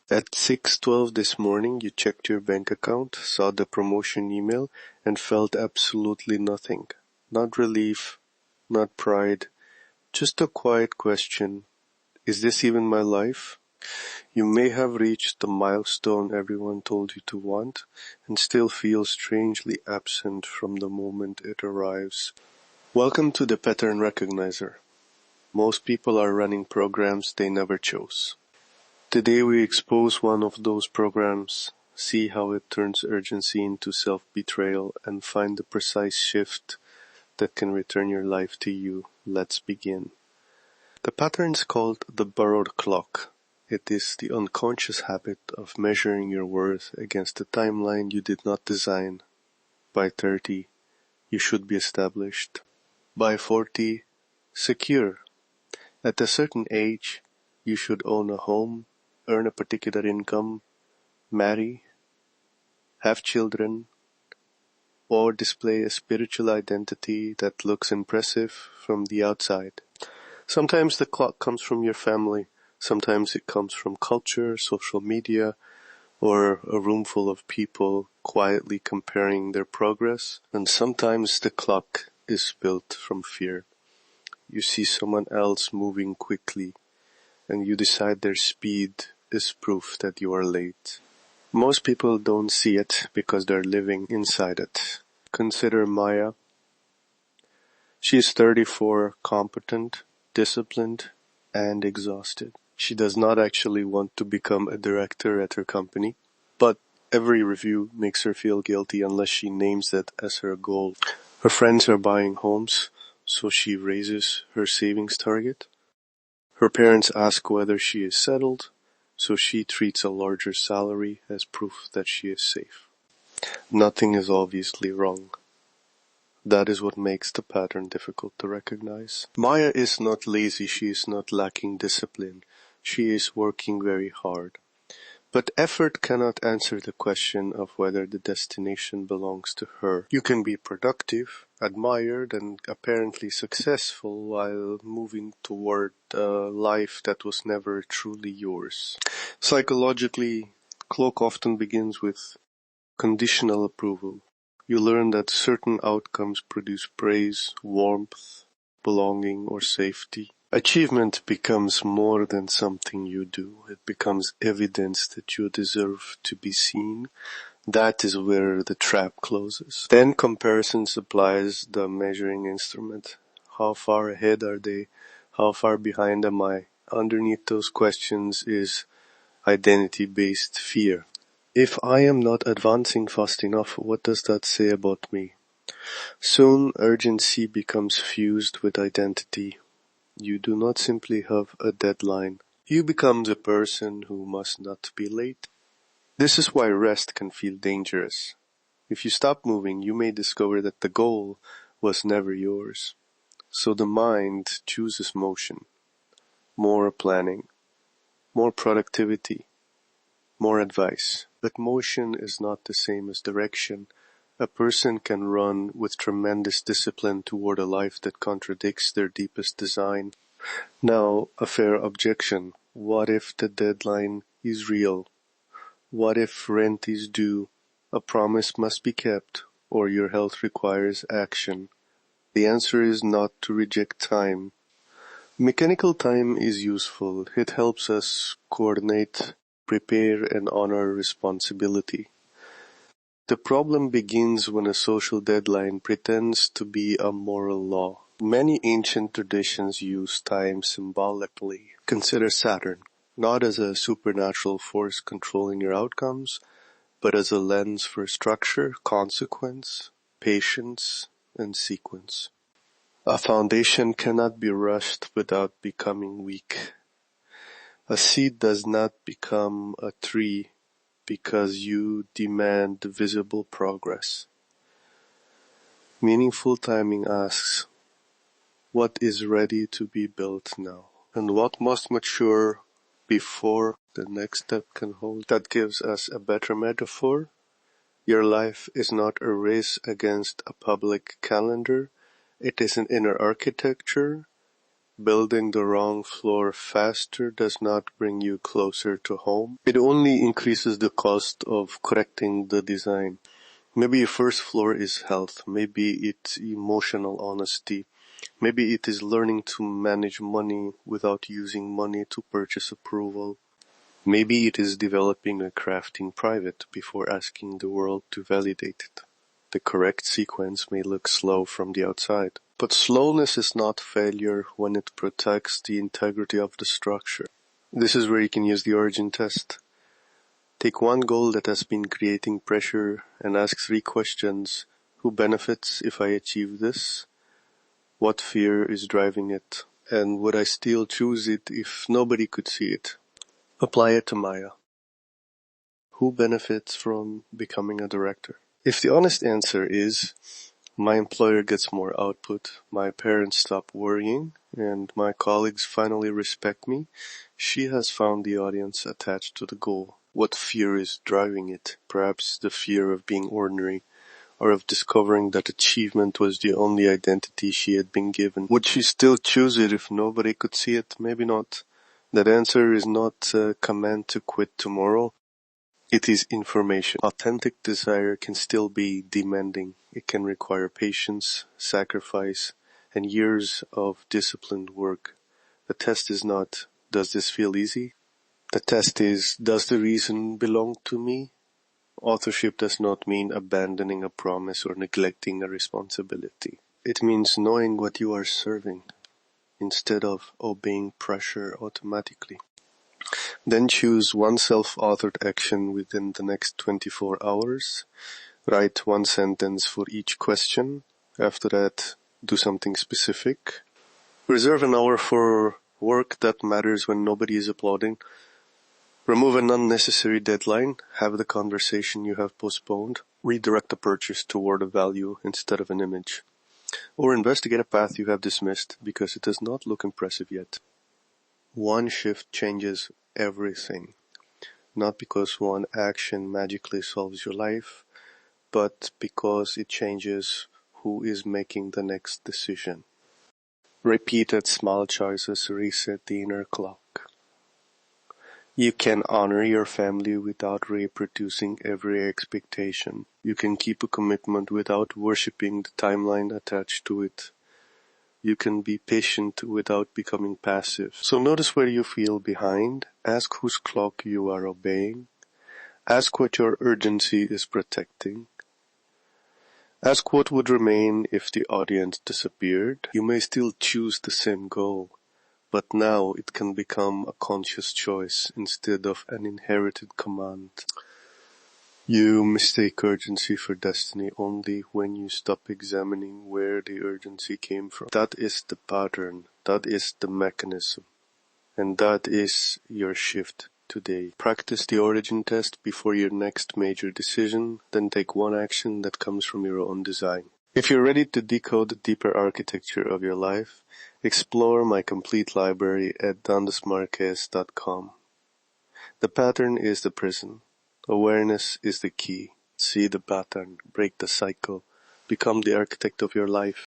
At 6:12 this morning, you checked your bank account, saw the promotion email, and felt absolutely nothing. Not relief, not pride, just a quiet question. Is this even my life? You may have reached the milestone everyone told you to want, and still feel strangely absent from the moment it arrives. Welcome to the Pattern Recognizer. Most people are running programs they never chose. Today we expose one of those programs, see how it turns urgency into self-betrayal, and find the precise shift that can return your life to you. Let's begin. The pattern is called the borrowed clock. It is the unconscious habit of measuring your worth against a timeline you did not design. By 30, you should be established. By 40, secure. At a certain age, you should own a home, earn a particular income, marry, have children, or display a spiritual identity that looks impressive from the outside. Sometimes the clock comes from your family, sometimes it comes from culture, social media, or a room full of people quietly comparing their progress, and sometimes the clock is built from fear. You see someone else moving quickly, and you decide their speed is proof that you are late. Most people don't see it because they're living inside it. Consider Maya. She is 34, competent, disciplined, and exhausted. She does not actually want to become a director at her company, but every review makes her feel guilty unless she names that as her goal. Her friends are buying homes, so she raises her savings target. Her parents ask whether she is settled, so she treats a larger salary as proof that she is safe. Nothing is obviously wrong. That is what makes the pattern difficult to recognize. Maya is not lazy, she is not lacking discipline. She is working very hard. But effort cannot answer the question of whether the destination belongs to her. You can be productive, admired, and apparently successful while moving toward a life that was never truly yours. Psychologically, clock often begins with conditional approval. You learn that certain outcomes produce praise, warmth, belonging, or safety. Achievement becomes more than something you do. It becomes evidence that you deserve to be seen. That is where the trap closes. Then comparison supplies the measuring instrument. How far ahead are they? How far behind am I? Underneath those questions is identity-based fear. If I am not advancing fast enough, what does that say about me? Soon, urgency becomes fused with identity. You do not simply have a deadline. You become the person who must not be late. This is why rest can feel dangerous. If you stop moving, you may discover that the goal was never yours. So the mind chooses motion, more planning, more productivity, more advice. But motion is not the same as direction. A person can run with tremendous discipline toward a life that contradicts their deepest design. Now, a fair objection. What if the deadline is real? What if rent is due, a promise must be kept, or your health requires action? The answer is not to reject time. Mechanical time is useful. It helps us coordinate, prepare, and honor responsibility. The problem begins when a social deadline pretends to be a moral law. Many ancient traditions use time symbolically. Consider Saturn, not as a supernatural force controlling your outcomes, but as a lens for structure, consequence, patience, and sequence. A foundation cannot be rushed without becoming weak. A seed does not become a tree because you demand visible progress. Meaningful timing asks, what is ready to be built now? And what must mature before the next step can hold? That gives us a better metaphor. Your life is not a race against a public calendar. It is an inner architecture. Building the wrong floor faster does not bring you closer to home. It only increases the cost of correcting the design. Maybe your first floor is health. Maybe it's emotional honesty. Maybe it is learning to manage money without using money to purchase approval. Maybe it is developing a craft in private before asking the world to validate it. The correct sequence may look slow from the outside, but slowness is not failure when it protects the integrity of the structure. This is where you can use the origin test. Take one goal that has been creating pressure and ask 3 questions. Who benefits if I achieve this? What fear is driving it? And would I still choose it if nobody could see it? Apply it to Maya. Who benefits from becoming a director? If the honest answer is, my employer gets more output, my parents stop worrying, and my colleagues finally respect me, she has found the audience attached to the goal. What fear is driving it? Perhaps the fear of being ordinary, or of discovering that achievement was the only identity she had been given. Would she still choose it if nobody could see it? Maybe not. That answer is not a command to quit tomorrow. It is information. Authentic desire can still be demanding. It can require patience, sacrifice, and years of disciplined work. The test is not, does this feel easy? The test is, does the reason belong to me? Authorship does not mean abandoning a promise or neglecting a responsibility. It means knowing what you are serving instead of obeying pressure automatically. Then choose one self-authored action within the next 24 hours. Write 1 sentence for each question. After that, do something specific. Reserve an hour for work that matters when nobody is applauding. Remove an unnecessary deadline. Have the conversation you have postponed. Redirect the purchase toward a value instead of an image. Or investigate a path you have dismissed because it does not look impressive yet. One shift changes everything. Not because one action magically solves your life, but because it changes who is making the next decision. Repeated small choices reset the inner clock. You can honor your family without reproducing every expectation. You can keep a commitment without worshipping the timeline attached to it. You can be patient without becoming passive. So notice where you feel behind. Ask whose clock you are obeying. Ask what your urgency is protecting. Ask what would remain if the audience disappeared. You may still choose the same goal, but now it can become a conscious choice instead of an inherited command. You mistake urgency for destiny only when you stop examining where the urgency came from. That is the pattern, that is the mechanism, and that is your shift today. Practice the origin test before your next major decision, then take one action that comes from your own design. If you're ready to decode the deeper architecture of your life, explore my complete library at Desmarques.com. The pattern is the prison. Awareness is the key. See the pattern, break the cycle, become the architect of your life.